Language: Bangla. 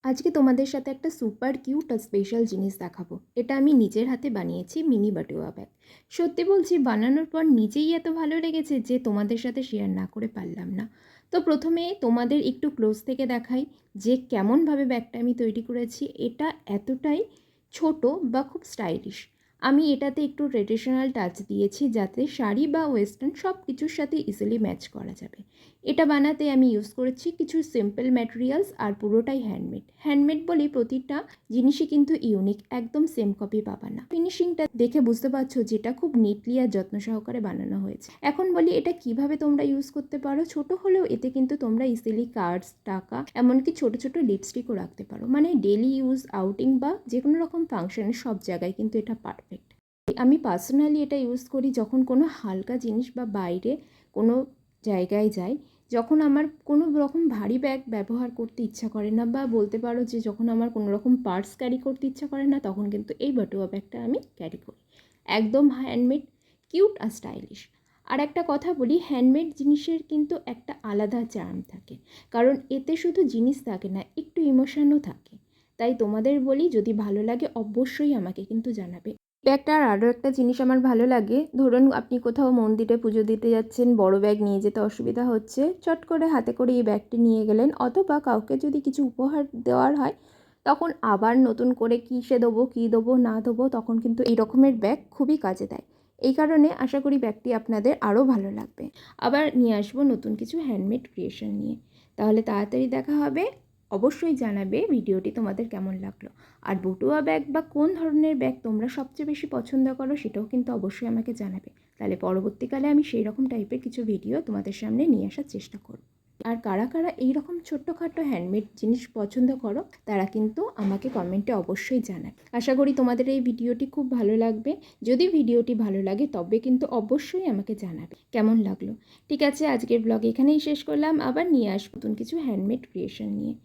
আজকে তোমাদের সাথে একটা সুপার কিউট আর স্পেশাল জিনিস দেখাবো। এটা আমি নিজের হাতে বানিয়েছি, মিনি বাটুয়া ব্যাগ। সত্যি বলছি, বানানোর পর নিজেই এত ভালো লেগেছে যে তোমাদের সাথে শেয়ার না করে পারলাম না। তো প্রথমে তোমাদের একটু ক্লোজ থেকে দেখাই যে কেমনভাবে ব্যাগটা আমি তৈরি করেছি। এটা এতটাই ছোট বা খুব স্টাইলিশ। আমি এটাতে একটু ট্রেডিশনাল টাচ দিয়েছি যাতে শাড়ি বা ওয়েস্টার্ন সব কিছুর সাথে ইজিলি ম্যাচ করা যাবে। এটা বানাতে আমি ইউজ করেছি কিছু সিম্পল ম্যাটেরিয়ালস আর পুরোটাই হ্যান্ডমেড। হ্যান্ডমেড বলে প্রতিটা জিনিসই কিন্তু ইউনিক, একদম সেম কপি পাবা না। ফিনিশিংটা দেখে বুঝতে পারছো যেটা খুব নিটলি আর যত্ন সহকারে বানানো হয়েছে। এখন বলি এটা কিভাবে তোমরা ইউজ করতে পারো। ছোট হলেও এতে কিন্তু তোমরা ইজিলি কার্ডস, টাকা, এমনকি ছোট ছোট লিপস্টিকও রাখতে পারো। মানে ডেলি ইউজ, আউটিং বা যে কোনো রকম ফাংশনের সব জায়গায় কিন্তু এটা পারফেক্ট। আমি পার্সোনালি এটা ইউজ করি যখন কোনো হালকা জিনিস বা বাইরে কোনো জায়গায় যাই, যখন আমার কোনো রকম ভারী ব্যাগ ব্যবহার করতে ইচ্ছা করে না, বা বলতে পারো যে যখন আমার কোনো রকম পার্স ক্যারি করতে ইচ্ছা করে না, তখন কিন্তু এই বাটুয়া ব্যাগটা আমি ক্যারি করি। একদম হ্যান্ডমেড, কিউট আর স্টাইলিশ। আর একটা কথা বলি, হ্যান্ডমেড জিনিসের কিন্তু একটা আলাদা চার্ম থাকে, কারণ এতে শুধু জিনিস থাকে না, একটু ইমোশনও থাকে। তাই তোমাদের বলি, যদি ভালো লাগে অবশ্যই আমাকে কিন্তু জানাবে। ব্যাগটার আরও একটা জিনিস আমার ভালো লাগে, ধরুন আপনি কোথাও মন্দিরে পুজো দিতে যাচ্ছেন, বড় ব্যাগ নিয়ে যেতে অসুবিধা হচ্ছে, চট করে হাতে করে এই ব্যাগটি নিয়ে গেলেন, অথবা কাউকে যদি কিছু উপহার দেওয়ার হয় তখন আবার নতুন করে কিসে দেবো, কী দেবো না দেবো, তখন কিন্তু এই রকমের ব্যাগ খুবই কাজে দেয়। এই কারণে আশা করি ব্যাগটি আপনাদের আরও ভালো লাগবে। আবার নিয়ে আসবো নতুন কিছু হ্যান্ডমেড ক্রিয়েশন নিয়ে। তাহলে তাড়াতাড়ি দেখা হবে। অবশ্যই জানাবে ভিডিওটি তোমাদের কেমন লাগলো। আর বটুয়া ব্যাগ বা কোন ধরনের ব্যাগ তোমরা সবচেয়ে বেশি পছন্দ করো সেটাও কিন্তু অবশ্যই আমাকে জানাবে। তাহলে পরবর্তীকালে আমি সেই রকম টাইপের কিছু ভিডিও তোমাদের সামনে নিয়ে আসার চেষ্টা করব। আর কারা কারা এইরকম ছোট্টখাটো হ্যান্ডমেড জিনিস পছন্দ করো তারা কিন্তু আমাকে কমেন্টে অবশ্যই জানায়। আশা করি তোমাদের এই ভিডিওটি খুব ভালো লাগবে। যদি ভিডিওটি ভালো লাগে তবে কিন্তু অবশ্যই আমাকে জানাবে কেমন লাগলো। ঠিক আছে, আজকের ব্লগ এখানেই শেষ করলাম। আবার নিয়ে আসবো নতুন কিছু হ্যান্ডমেড ক্রিয়েশন নিয়ে।